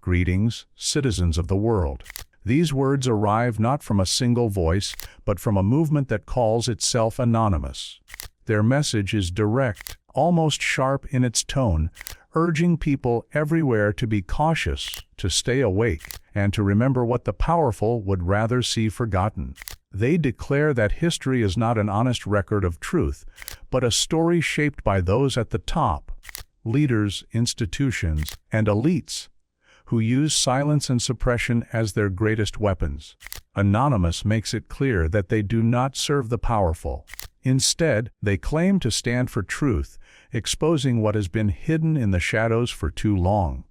Greetings, citizens of the world. These words arrive not from a single voice, but from a movement that calls itself anonymous. Their message is direct, almost sharp in its tone, urging people everywhere to be cautious, to stay awake, and to remember what the powerful would rather see forgotten. They declare that history is not an honest record of truth, but a story shaped by those at the top, leaders, institutions, and elites, who use silence and suppression as their greatest weapons. Anonymous makes it clear that they do not serve the powerful. Instead, they claim to stand for truth, exposing what has been hidden in the shadows for too long.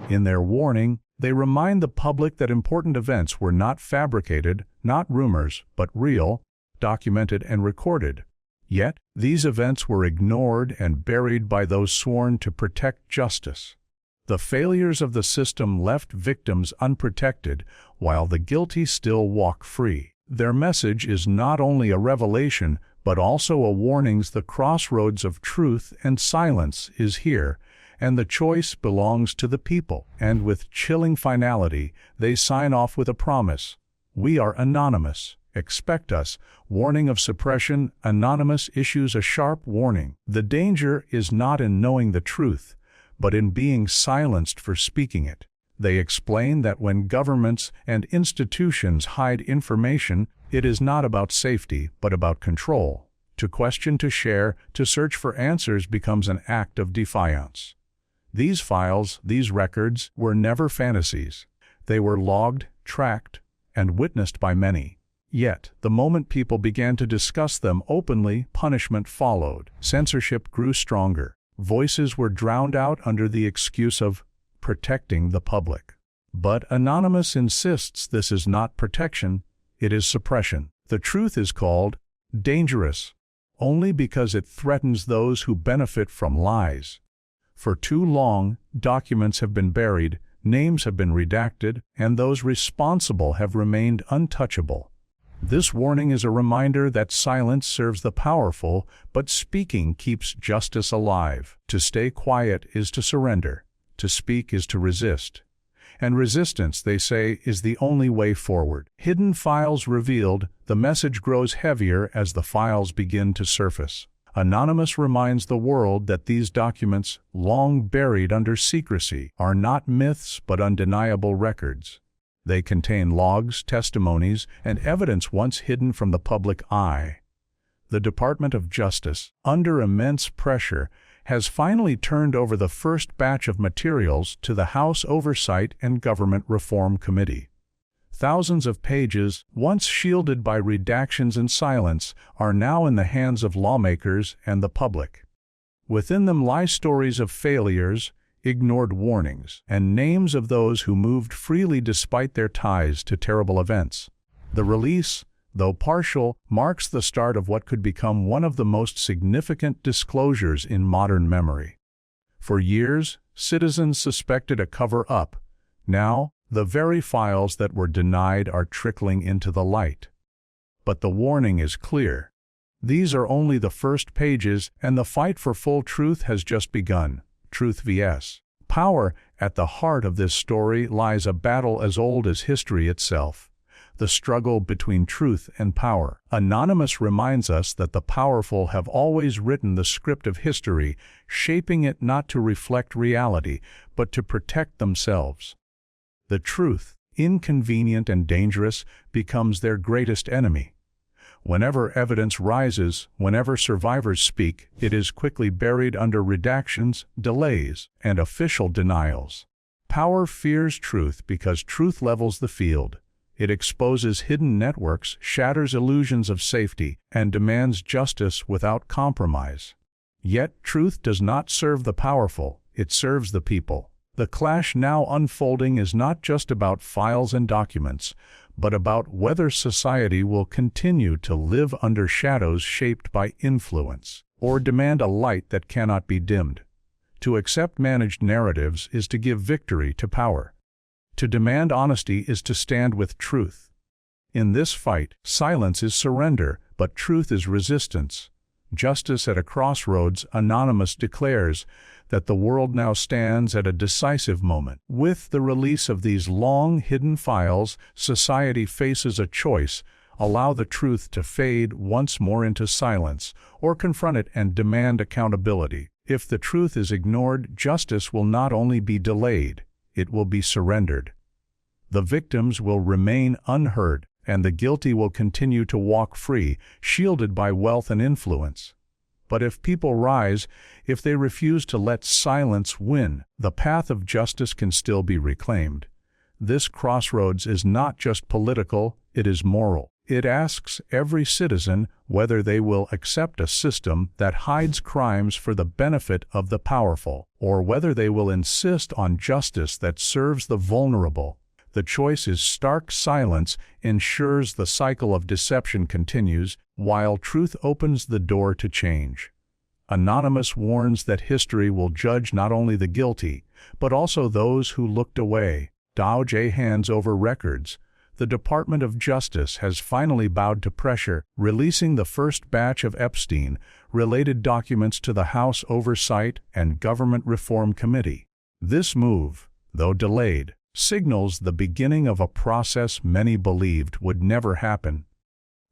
In their warning, they remind the public that important events were not fabricated, not rumors, but real, documented and recorded. Yet, these events were ignored and buried by those sworn to protect justice. The failures of the system left victims unprotected, while the guilty still walk free. Their message is not only a revelation, but also a warning. The crossroads of truth and silence is here, and the choice belongs to the people. And with chilling finality, they sign off with a promise. We are anonymous. Expect us. Warning of suppression. Anonymous issues a sharp warning. The danger is not in knowing the truth, but in being silenced for speaking it. They explain that when governments and institutions hide information, it is not about safety, but about control. To question, to share, to search for answers becomes an act of defiance. These files, these records, were never fantasies. They were logged, tracked, and witnessed by many. Yet, the moment people began to discuss them openly, punishment followed. Censorship grew stronger. Voices were drowned out under the excuse of protecting the public. But Anonymous insists this is not protection, it is suppression. The truth is called dangerous only because it threatens those who benefit from lies. For too long, documents have been buried, names have been redacted, and those responsible have remained untouchable. This warning is a reminder that silence serves the powerful, but speaking keeps justice alive. To stay quiet is to surrender. To speak is to resist. And resistance, they say, is the only way forward. Hidden files revealed, the message grows heavier as the files begin to surface. Anonymous reminds the world that these documents, long buried under secrecy, are not myths but undeniable records. They contain logs, testimonies, and evidence once hidden from the public eye. The Department of Justice, under immense pressure, has finally turned over the first batch of materials to the House Oversight and Government Reform Committee. Thousands of pages, once shielded by redactions and silence, are now in the hands of lawmakers and the public. Within them lie stories of failures, ignored warnings, and names of those who moved freely despite their ties to terrible events. The release, though partial, marks the start of what could become one of the most significant disclosures in modern memory. For years, citizens suspected a cover-up. Now, the very files that were denied are trickling into the light. But the warning is clear. These are only the first pages, and the fight for full truth has just begun. Truth vs. Power. At the heart of this story lies a battle as old as history itself. The struggle between truth and power. Anonymous reminds us that the powerful have always written the script of history, shaping it not to reflect reality, but to protect themselves. The truth, inconvenient and dangerous, becomes their greatest enemy. Whenever evidence rises, whenever survivors speak, it is quickly buried under redactions, delays, and official denials. Power fears truth because truth levels the field. It exposes hidden networks, shatters illusions of safety, and demands justice without compromise. Yet truth does not serve the powerful, it serves the people. The clash now unfolding is not just about files and documents, but about whether society will continue to live under shadows shaped by influence, or demand a light that cannot be dimmed. To accept managed narratives is to give victory to power. To demand honesty is to stand with truth. In this fight, silence is surrender, but truth is resistance. Justice at a crossroads, Anonymous declares, that the world now stands at a decisive moment. With the release of these long-hidden files, society faces a choice: allow the truth to fade once more into silence, or confront it and demand accountability. If the truth is ignored, justice will not only be delayed, it will be surrendered. The victims will remain unheard, and the guilty will continue to walk free, shielded by wealth and influence. But if people rise, if they refuse to let silence win, the path of justice can still be reclaimed. This crossroads is not just political, it is moral. It asks every citizen whether they will accept a system that hides crimes for the benefit of the powerful, or whether they will insist on justice that serves the vulnerable. The choice is stark. Silence ensures the cycle of deception continues, while truth opens the door to change. Anonymous warns that history will judge not only the guilty, but also those who looked away. DOJ hands over records. The Department of Justice has finally bowed to pressure, releasing the first batch of Epstein-related documents to the House Oversight and Government Reform Committee. This move, though delayed, signals the beginning of a process many believed would never happen.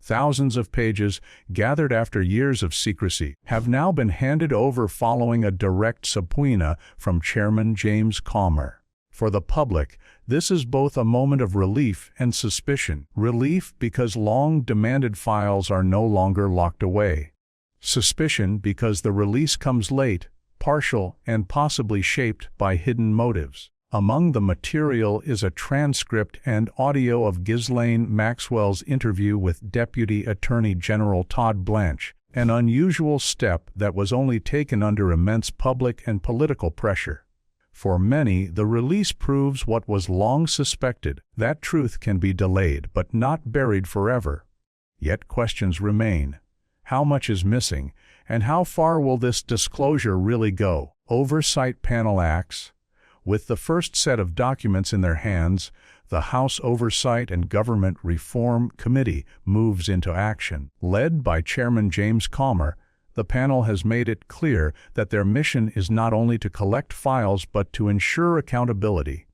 Thousands of pages, gathered after years of secrecy, have now been handed over following a direct subpoena from Chairman James Comer. For the public, this is both a moment of relief and suspicion. Relief because long-demanded files are no longer locked away. Suspicion because the release comes late, partial, and possibly shaped by hidden motives. Among the material is a transcript and audio of Ghislaine Maxwell's interview with Deputy Attorney General Todd Blanche, an unusual step that was only taken under immense public and political pressure. For many, the release proves what was long suspected, that truth can be delayed but not buried forever. Yet questions remain. How much is missing, and how far will this disclosure really go? Oversight panel acts. With the first set of documents in their hands, the House Oversight and Government Reform Committee moves into action. Led by Chairman James Comer, the panel has made it clear that their mission is not only to collect files but to ensure accountability.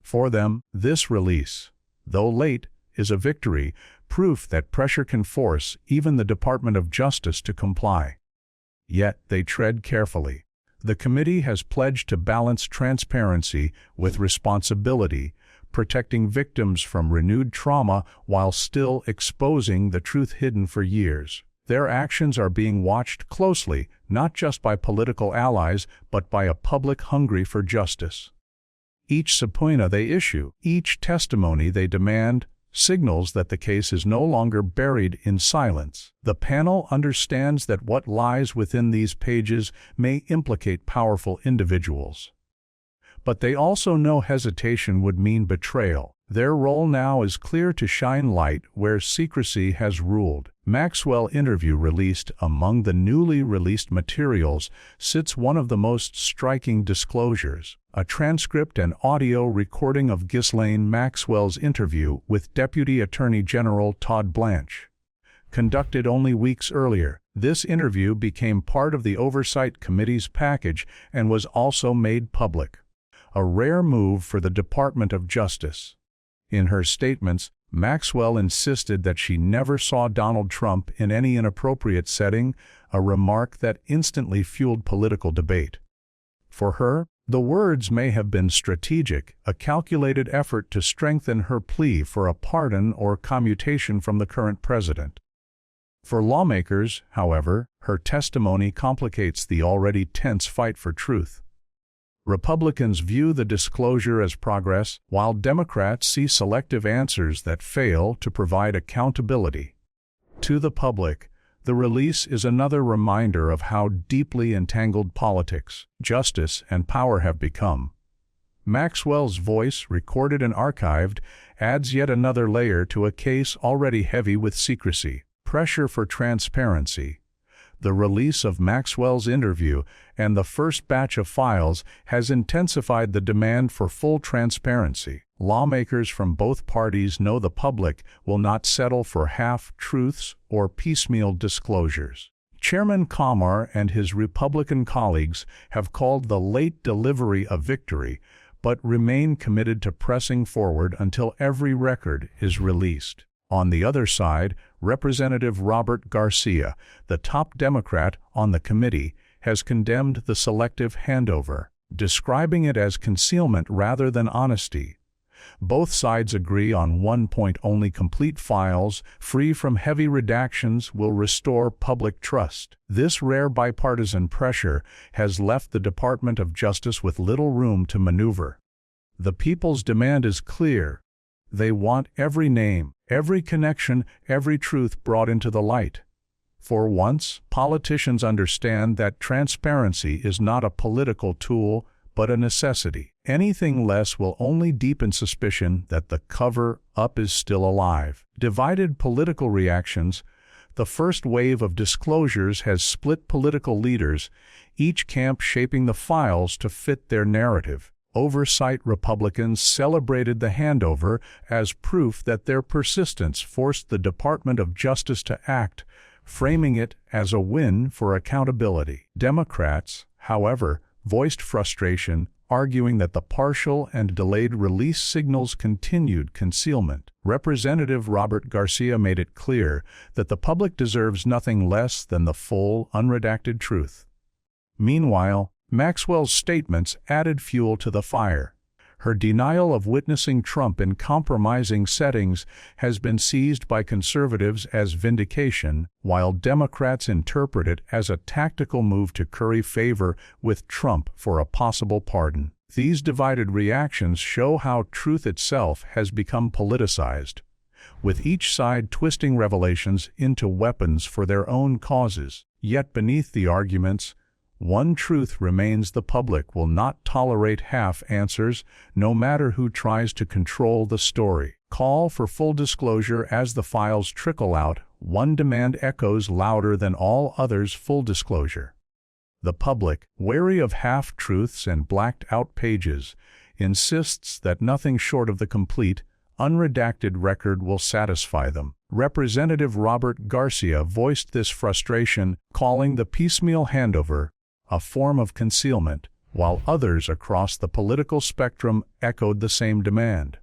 For them, this release, though late, is a victory, proof that pressure can force even the Department of Justice to comply. Yet they tread carefully. The committee has pledged to balance transparency with responsibility, protecting victims from renewed trauma while still exposing the truth hidden for years. Their actions are being watched closely, not just by political allies, but by a public hungry for justice. Each subpoena they issue, each testimony they demand, signals that the case is no longer buried in silence. The panel understands that what lies within these pages may implicate powerful individuals. But they also know hesitation would mean betrayal. Their role now is clear: to shine light where secrecy has ruled. Maxwell interview released among the newly released materials sits one of the most striking disclosures, a transcript and audio recording of Ghislaine Maxwell's interview with Deputy Attorney General Todd Blanche. Conducted only weeks earlier, this interview became part of the Oversight Committee's package and was also made public. A rare move for the Department of Justice. In her statements, Maxwell insisted that she never saw Donald Trump in any inappropriate setting, a remark that instantly fueled political debate. For her, the words may have been strategic, a calculated effort to strengthen her plea for a pardon or commutation from the current president. For lawmakers, however, her testimony complicates the already tense fight for truth. Republicans view the disclosure as progress, while Democrats see selective answers that fail to provide accountability. To the public, the release is another reminder of how deeply entangled politics, justice, and power have become. Maxwell's voice, recorded and archived, adds yet another layer to a case already heavy with secrecy. Pressure for transparency. The release of Maxwell's interview and the first batch of files has intensified the demand for full transparency. Lawmakers from both parties know the public will not settle for half-truths or piecemeal disclosures. Chairman Kamar and his Republican colleagues have called the late delivery a victory, but remain committed to pressing forward until every record is released. On the other side, Representative Robert Garcia, the top Democrat on the committee, has condemned the selective handover, describing it as concealment rather than honesty. Both sides agree on one point: only complete files, free from heavy redactions, will restore public trust. This rare bipartisan pressure has left the Department of Justice with little room to maneuver. The people's demand is clear. They want every name, every connection, every truth brought into the light. For once, politicians understand that transparency is not a political tool, but a necessity. Anything less will only deepen suspicion that the cover-up is still alive. Divided political reactions. The first wave of disclosures has split political leaders, each camp shaping the files to fit their narrative. Oversight Republicans celebrated the handover as proof that their persistence forced the Department of Justice to act, framing it as a win for accountability. Democrats, however, voiced frustration, arguing that the partial and delayed release signals continued concealment. Representative Robert Garcia made it clear that the public deserves nothing less than the full, unredacted truth. Meanwhile, Maxwell's statements added fuel to the fire. Her denial of witnessing Trump in compromising settings has been seized by conservatives as vindication, while Democrats interpret it as a tactical move to curry favor with Trump for a possible pardon. These divided reactions show how truth itself has become politicized, with each side twisting revelations into weapons for their own causes. Yet beneath the arguments, one truth remains: the public will not tolerate half answers, no matter who tries to control the story. Call for full disclosure as the files trickle out. One demand echoes louder than all others: full disclosure. The public, wary of half-truths and blacked-out pages, insists that nothing short of the complete, unredacted record will satisfy them. Representative Robert Garcia voiced this frustration, calling the piecemeal handover a form of concealment, while others across the political spectrum echoed the same demand.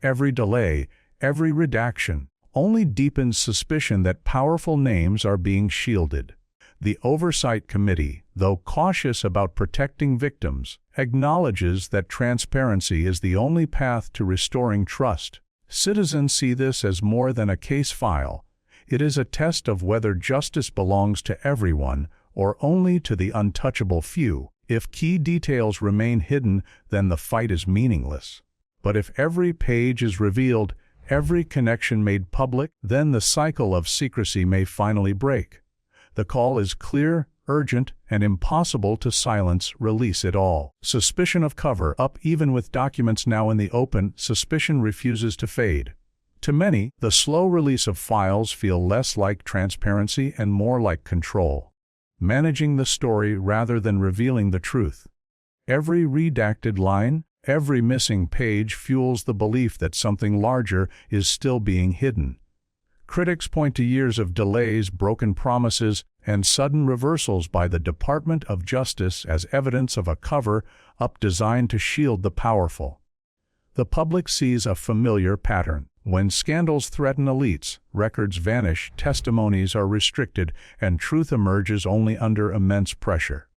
Every delay, every redaction, only deepens suspicion that powerful names are being shielded. The Oversight Committee, though cautious about protecting victims, acknowledges that transparency is the only path to restoring trust. Citizens see this as more than a case file. It is a test of whether justice belongs to everyone or only to the untouchable few. If key details remain hidden, then the fight is meaningless. But if every page is revealed, every connection made public, then the cycle of secrecy may finally break. The call is clear, urgent, and impossible to silence. Release it all. Suspicion of cover-up. Even with documents now in the open, suspicion refuses to fade. To many, the slow release of files feel less like transparency and more like control. Managing the story rather than revealing the truth. Every redacted line, every missing page fuels the belief that something larger is still being hidden. Critics point to years of delays, broken promises, and sudden reversals by the Department of Justice as evidence of a cover-up designed to shield the powerful. The public sees a familiar pattern. When scandals threaten elites, records vanish, testimonies are restricted, and truth emerges only under immense pressure.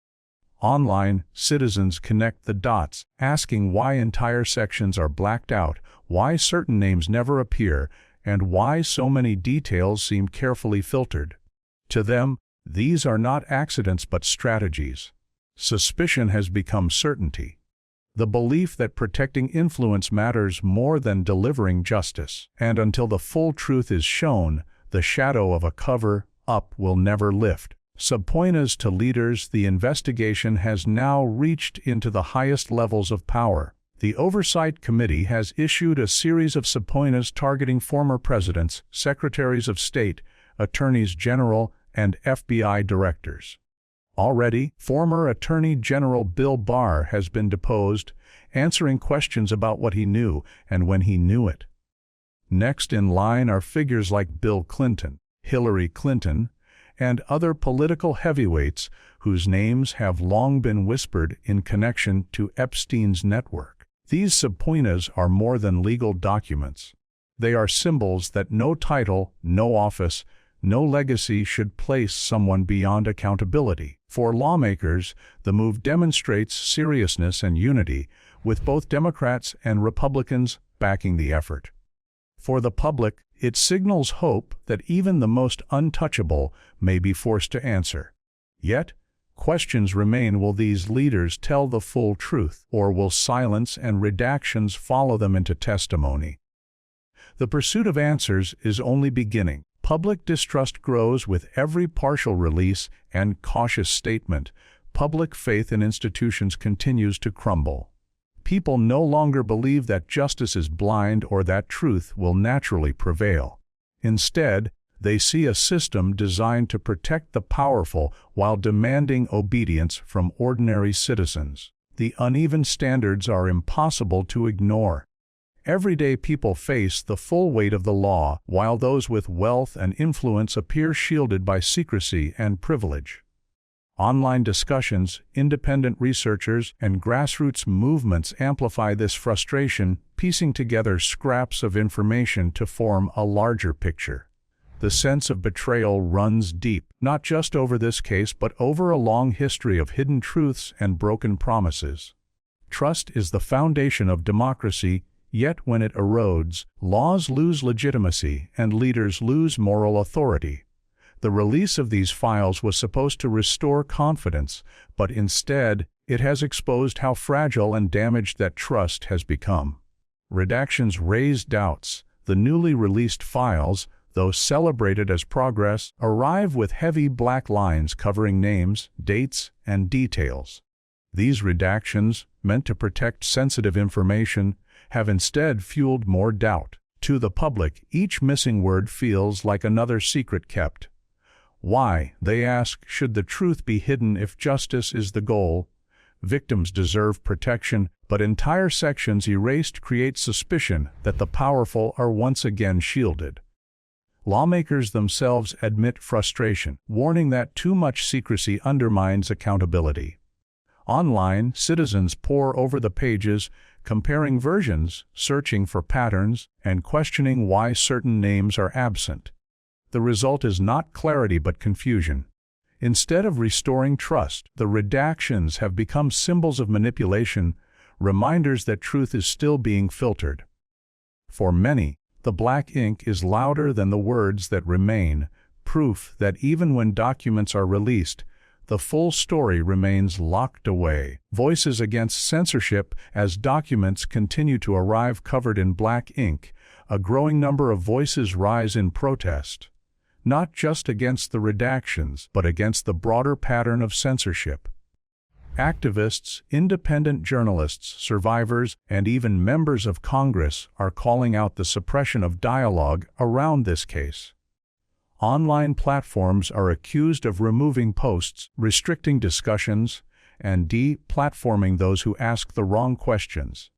Online, citizens connect the dots, asking why entire sections are blacked out, why certain names never appear, and why so many details seem carefully filtered. To them, these are not accidents but strategies. Suspicion has become certainty. The belief that protecting influence matters more than delivering justice. And until the full truth is shown, the shadow of a cover-up will never lift. Subpoenas to leaders. The investigation has now reached into the highest levels of power. The Oversight Committee has issued a series of subpoenas targeting former presidents, secretaries of state, attorneys general, and FBI directors. Already, former Attorney General Bill Barr has been deposed, answering questions about what he knew and when he knew it. Next in line are figures like Bill Clinton, Hillary Clinton, and other political heavyweights whose names have long been whispered in connection to Epstein's network. These subpoenas are more than legal documents. They are symbols that no title, no office, no legacy should place someone beyond accountability. For lawmakers, the move demonstrates seriousness and unity, with both Democrats and Republicans backing the effort. For the public, it signals hope that even the most untouchable may be forced to answer. Yet, questions remain: will these leaders tell the full truth, or will silence and redactions follow them into testimony? The pursuit of answers is only beginning. Public distrust grows with every partial release and cautious statement. Public faith in institutions continues to crumble. People no longer believe that justice is blind or that truth will naturally prevail. Instead, they see a system designed to protect the powerful while demanding obedience from ordinary citizens. The uneven standards are impossible to ignore. Everyday people face the full weight of the law, while those with wealth and influence appear shielded by secrecy and privilege. Online discussions, independent researchers, and grassroots movements amplify this frustration, piecing together scraps of information to form a larger picture. The sense of betrayal runs deep, not just over this case but over a long history of hidden truths and broken promises. Trust is the foundation of democracy, yet when it erodes, laws lose legitimacy and leaders lose moral authority. The release of these files was supposed to restore confidence, but instead, it has exposed how fragile and damaged that trust has become. Redactions raise doubts. The newly released files, though celebrated as progress, arrive with heavy black lines covering names, dates, and details. These redactions, meant to protect sensitive information, have instead fueled more doubt. To the public, each missing word feels like another secret kept. Why, they ask, should the truth be hidden if justice is the goal? Victims deserve protection, but entire sections erased create suspicion that the powerful are once again shielded. Lawmakers themselves admit frustration, warning that too much secrecy undermines accountability. Online, citizens pore over the pages, comparing versions, searching for patterns, and questioning why certain names are absent. The result is not clarity but confusion. Instead of restoring trust, the redactions have become symbols of manipulation, reminders that truth is still being filtered. For many, the black ink is louder than the words that remain, proof that even when documents are released, the full story remains locked away. Voices against censorship. As documents continue to arrive covered in black ink, a growing number of voices rise in protest, not just against the redactions, but against the broader pattern of censorship. Activists, independent journalists, survivors, and even members of Congress are calling out the suppression of dialogue around this case. Online platforms are accused of removing posts, restricting discussions, and de-platforming those who ask the wrong questions.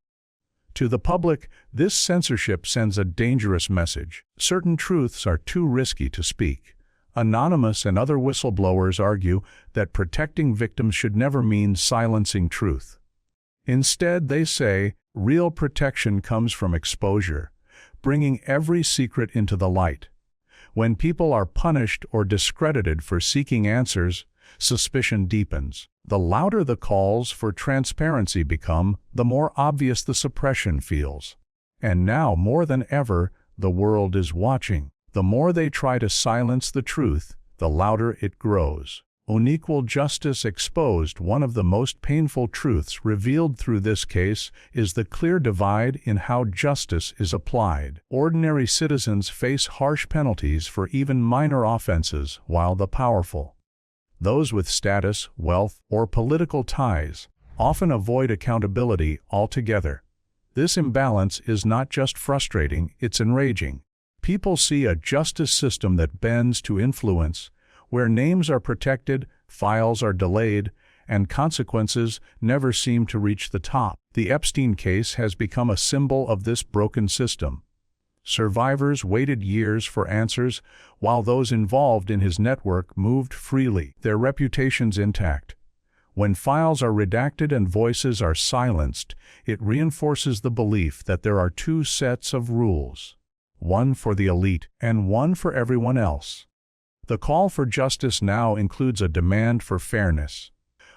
To the public, this censorship sends a dangerous message. Certain truths are too risky to speak. Anonymous and other whistleblowers argue that protecting victims should never mean silencing truth. Instead, they say, real protection comes from exposure, bringing every secret into the light. When people are punished or discredited for seeking answers, suspicion deepens. The louder the calls for transparency become, the more obvious the suppression feels. And now, more than ever, the world is watching. The more they try to silence the truth, the louder it grows. Unequal justice exposed. One of the most painful truths revealed through this case is the clear divide in how justice is applied. Ordinary citizens face harsh penalties for even minor offenses, while the powerful, those with status, wealth, or political ties, often avoid accountability altogether. This imbalance is not just frustrating, it's enraging. People see a justice system that bends to influence, where names are protected, files are delayed, and consequences never seem to reach the top. The Epstein case has become a symbol of this broken system. Survivors waited years for answers, while those involved in his network moved freely, their reputations intact. When files are redacted and voices are silenced, it reinforces the belief that there are two sets of rules, one for the elite and one for everyone else. The call for justice now includes a demand for fairness.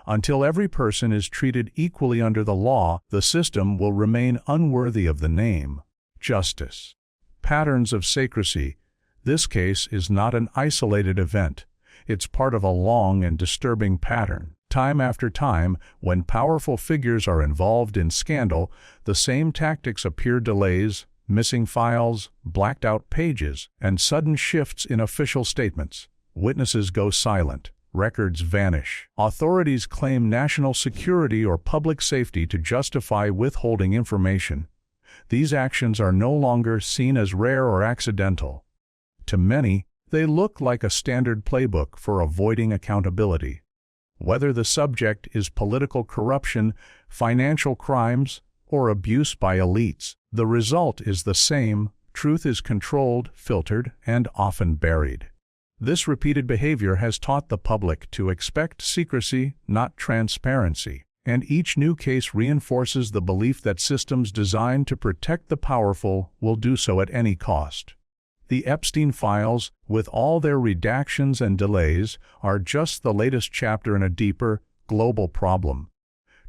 Until every person is treated equally under the law, the system will remain unworthy of the name justice. Patterns of secrecy. This case is not an isolated event. It's part of a long and disturbing pattern. Time after time, when powerful figures are involved in scandal, the same tactics appear: delays, missing files, blacked-out pages, and sudden shifts in official statements. Witnesses go silent. Records vanish. Authorities claim national security or public safety to justify withholding information. These actions are no longer seen as rare or accidental. To many, they look like a standard playbook for avoiding accountability. Whether the subject is political corruption, financial crimes, or abuse by elites, the result is the same: truth is controlled, filtered, and often buried. This repeated behavior has taught the public to expect secrecy, not transparency, and each new case reinforces the belief that systems designed to protect the powerful will do so at any cost. The Epstein files, with all their redactions and delays, are just the latest chapter in a deeper, global problem.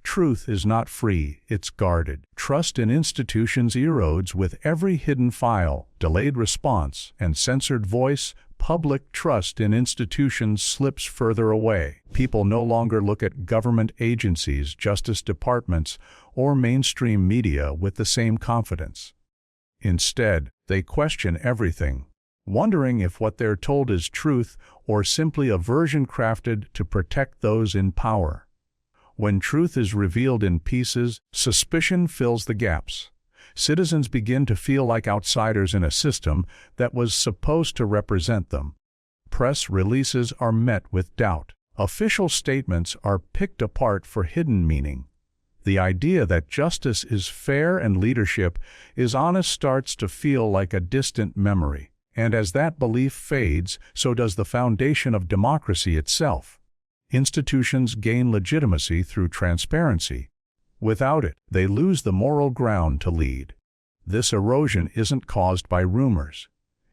Truth is not free, it's guarded. Trust in institutions erodes with every hidden file, delayed response, and censored voice. Public trust in institutions slips further away. People no longer look at government agencies, justice departments, or mainstream media with the same confidence. Instead, they question everything, wondering if what they're told is truth or simply a version crafted to protect those in power. When truth is revealed in pieces, suspicion fills the gaps. Citizens begin to feel like outsiders in a system that was supposed to represent them. Press releases are met with doubt. Official statements are picked apart for hidden meaning. The idea that justice is fair and leadership is honest starts to feel like a distant memory. And as that belief fades, so does the foundation of democracy itself. Institutions gain legitimacy through transparency. Without it, they lose the moral ground to lead. This erosion isn't caused by rumors.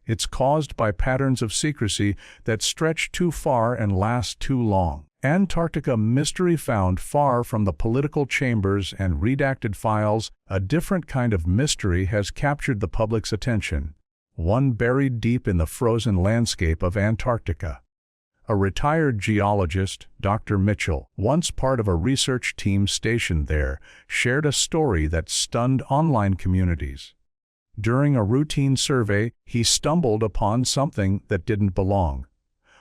It's caused by patterns of secrecy that stretch too far and last too long. Antarctica mystery found far from the political chambers and redacted files, a different kind of mystery has captured the public's attention. One buried deep in the frozen landscape of Antarctica. A retired geologist, Dr. Mitchell, once part of a research team stationed there, shared a story that stunned online communities. During a routine survey, he stumbled upon something that didn't belong.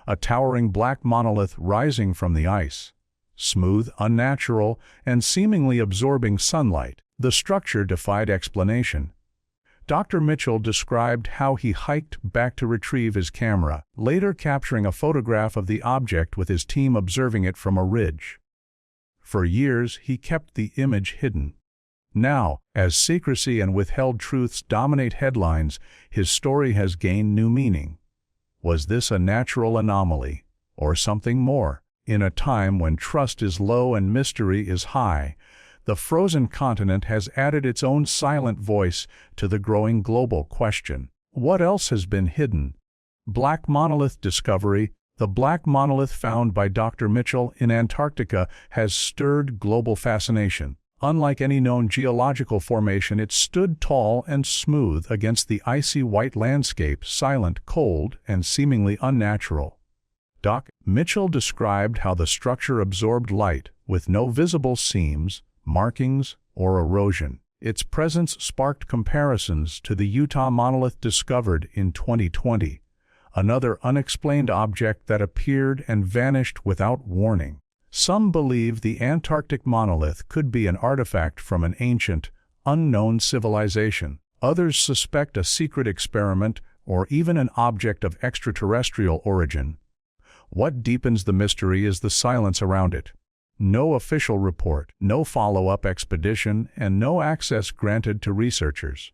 A towering black monolith rising from the ice. Smooth, unnatural, and seemingly absorbing sunlight, the structure defied explanation. Dr. Mitchell described how he hiked back to retrieve his camera, later capturing a photograph of the object with his team observing it from a ridge. For years, he kept the image hidden. Now, as secrecy and withheld truths dominate headlines, his story has gained new meaning. Was this a natural anomaly, or something more? In a time when trust is low and mystery is high, the frozen continent has added its own silent voice to the growing global question. What else has been hidden? Black monolith discovery. The black monolith found by Dr. Mitchell in Antarctica has stirred global fascination. Unlike any known geological formation, it stood tall and smooth against the icy white landscape, silent, cold, and seemingly unnatural. Dr. Mitchell described how the structure absorbed light, with no visible seams, markings, or erosion. Its presence sparked comparisons to the Utah monolith discovered in 2020, another unexplained object that appeared and vanished without warning. Some believe the Antarctic monolith could be an artifact from an ancient, unknown civilization. Others suspect a secret experiment or even an object of extraterrestrial origin. What deepens the mystery is the silence around it. No official report, no follow-up expedition, and no access granted to researchers.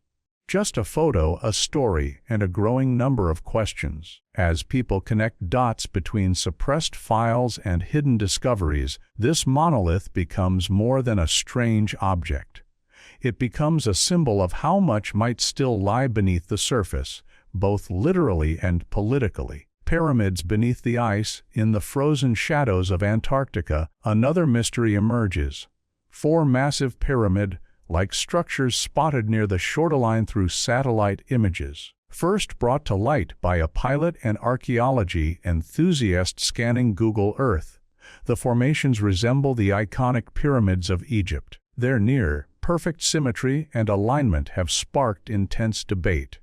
Just a photo, a story, and a growing number of questions. As people connect dots between suppressed files and hidden discoveries, this monolith becomes more than a strange object. It becomes a symbol of how much might still lie beneath the surface, both literally and politically. Pyramids beneath the ice, in the frozen shadows of Antarctica, another mystery emerges. 4 massive pyramid-like structures spotted near the shoreline through satellite images. First brought to light by a pilot and archaeology enthusiast scanning Google Earth, the formations resemble the iconic pyramids of Egypt. Their near-perfect symmetry and alignment have sparked intense debate.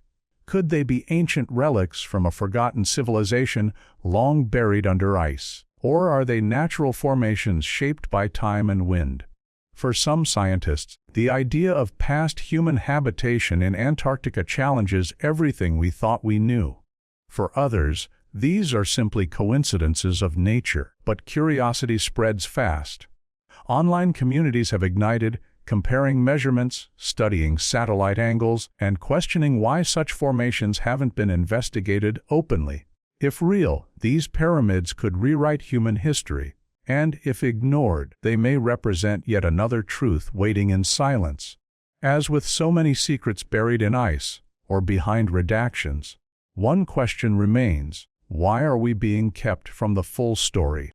Could they be ancient relics from a forgotten civilization long buried under ice? Or are they natural formations shaped by time and wind? For some scientists, the idea of past human habitation in Antarctica challenges everything we thought we knew. For others, these are simply coincidences of nature. But curiosity spreads fast. Online communities have ignited, comparing measurements, studying satellite angles, and questioning why such formations haven't been investigated openly. If real, these pyramids could rewrite human history. And if ignored, they may represent yet another truth waiting in silence. As with so many secrets buried in ice, or behind redactions, one question remains: why are we being kept from the full story?